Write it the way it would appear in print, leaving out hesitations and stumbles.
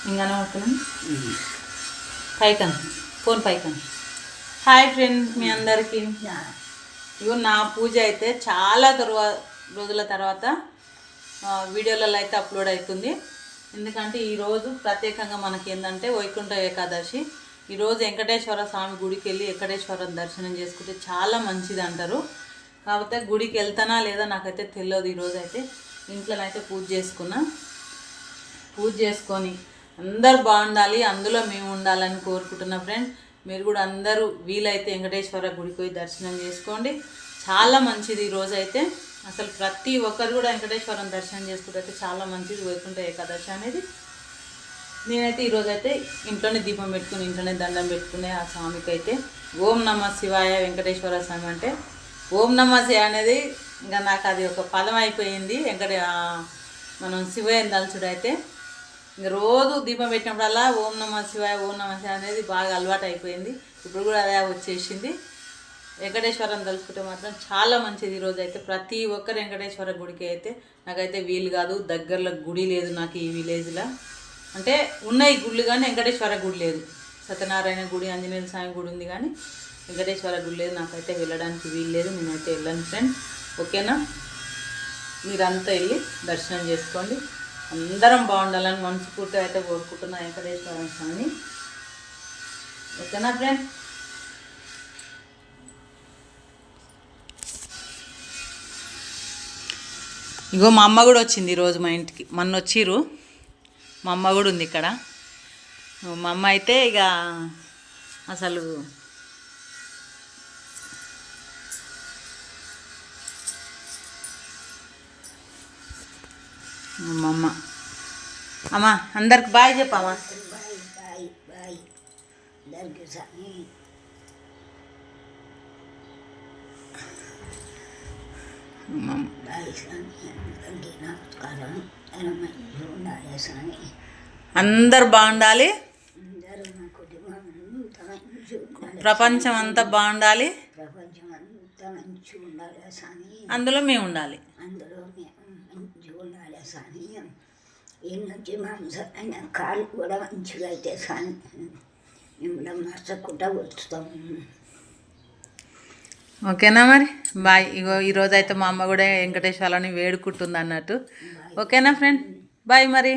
ఇంకానే ఉంటున్నాం పైకన్ phone పైకన్. Hi friend మీ అందరికీ. ఇగో నా పూజ అయితే చాలా రోజుల తర్వాత వీడియోలలో అయితే అప్లోడ్ అవుతుంది. ఎందుకంటే ఈరోజు ప్రత్యేకంగా మనకి ఏంటంటే వైకుంఠ ఏకాదశి. ఈరోజు వెంకటేశ్వర స్వామి గుడికి వెళ్ళి వెంకటేశ్వరం దర్శనం చేసుకుంటే చాలా మంచిది అంటారు. కాకపోతే గుడికి వెళ్తానా లేదా నాకైతే తెలియదు. ఈరోజు అయితే ఇంట్లోనైతే పూజ చేసుకొని అందరు బాగుండాలి, అందులో మేము ఉండాలని కోరుకుంటున్నా ఫ్రెండ్. మీరు కూడా అందరూ వీలైతే వెంకటేశ్వర గుడికి పోయి దర్శనం చేసుకోండి, చాలా మంచిది. ఈరోజు అయితే అసలు ప్రతి ఒక్కరు కూడా వెంకటేశ్వరం దర్శనం చేసుకుంటే చాలా మంచిది వైకుంఠ ఏకాదశి అనేది. నేనైతే ఈరోజైతే ఇంట్లోనే దీపం పెట్టుకుని ఇంట్లోనే దండం పెట్టుకునే ఆ స్వామికి అయితే ఓం నమ శివాయ వెంకటేశ్వర స్వామి అంటే ఓం నమ శివాయ అనేది ఇంకా నాకు అది ఒక పదం అయిపోయింది. మనం శివయ్యని తలుచుడైతే ఇంకా రోజు దీపం పెట్టినప్పుడల్లా ఓం నమ శివాయ ఓం నమ శివాయ అనేది బాగా అలవాటు అయిపోయింది. ఇప్పుడు కూడా అదే వచ్చేసింది. వెంకటేశ్వరం తలుచుకుంటే మాత్రం చాలా మంచిది. ఈరోజు అయితే ప్రతి ఒక్కరు వెంకటేశ్వర గుడికి అయితే నాకైతే వీలు కాదు, దగ్గరలో గుడి లేదు నాకు ఈ విలేజ్లో. అంటే ఉన్నాయి గుళ్ళు కానీ వెంకటేశ్వర గుడి లేదు. సత్యనారాయణ గుడి, ఆంజనేయ స్వామి గుడి ఉంది కానీ వెంకటేశ్వర గుడి లేదు. నాకైతే వెళ్ళడానికి వీలు లేదు, నేనైతే వెళ్ళను ఫ్రెండ్. ఓకేనా, మీరంతా వెళ్ళి దర్శనం చేసుకోండి. అందరం బాగుండాలని మనస్ఫూర్తిగా అయితే కోరుకుంటున్నా వెంకటేశ్వర స్వామిని. ఓకేనా ఫ్రెండ్. ఇగో మా అమ్మ కూడా వచ్చింది ఈరోజు మా ఇంటికి. మొన్న వచ్చిర్రు, మా అమ్మ కూడా ఉంది ఇక్కడ. మా అమ్మ అయితే ఇక అసలు మా అమ్మ అందరికి బాయ్ చెప్పమ్మా. అందరు బాగుండాలి, ప్రపంచం అంతా బాగుండాలి, అందులో మేము ఉండాలి. కాలు కూడా మంచిగా అయితే సాని మేము మర్చకుండా వస్తాము. ఓకేనా మరి బాయ్. ఇగో ఈరోజు అయితే మా అమ్మ కూడా వెంకటేశ్వరాన్ని వేడుకుంటుంది అన్నట్టు. ఓకేనా ఫ్రెండ్, బాయ్ మరి.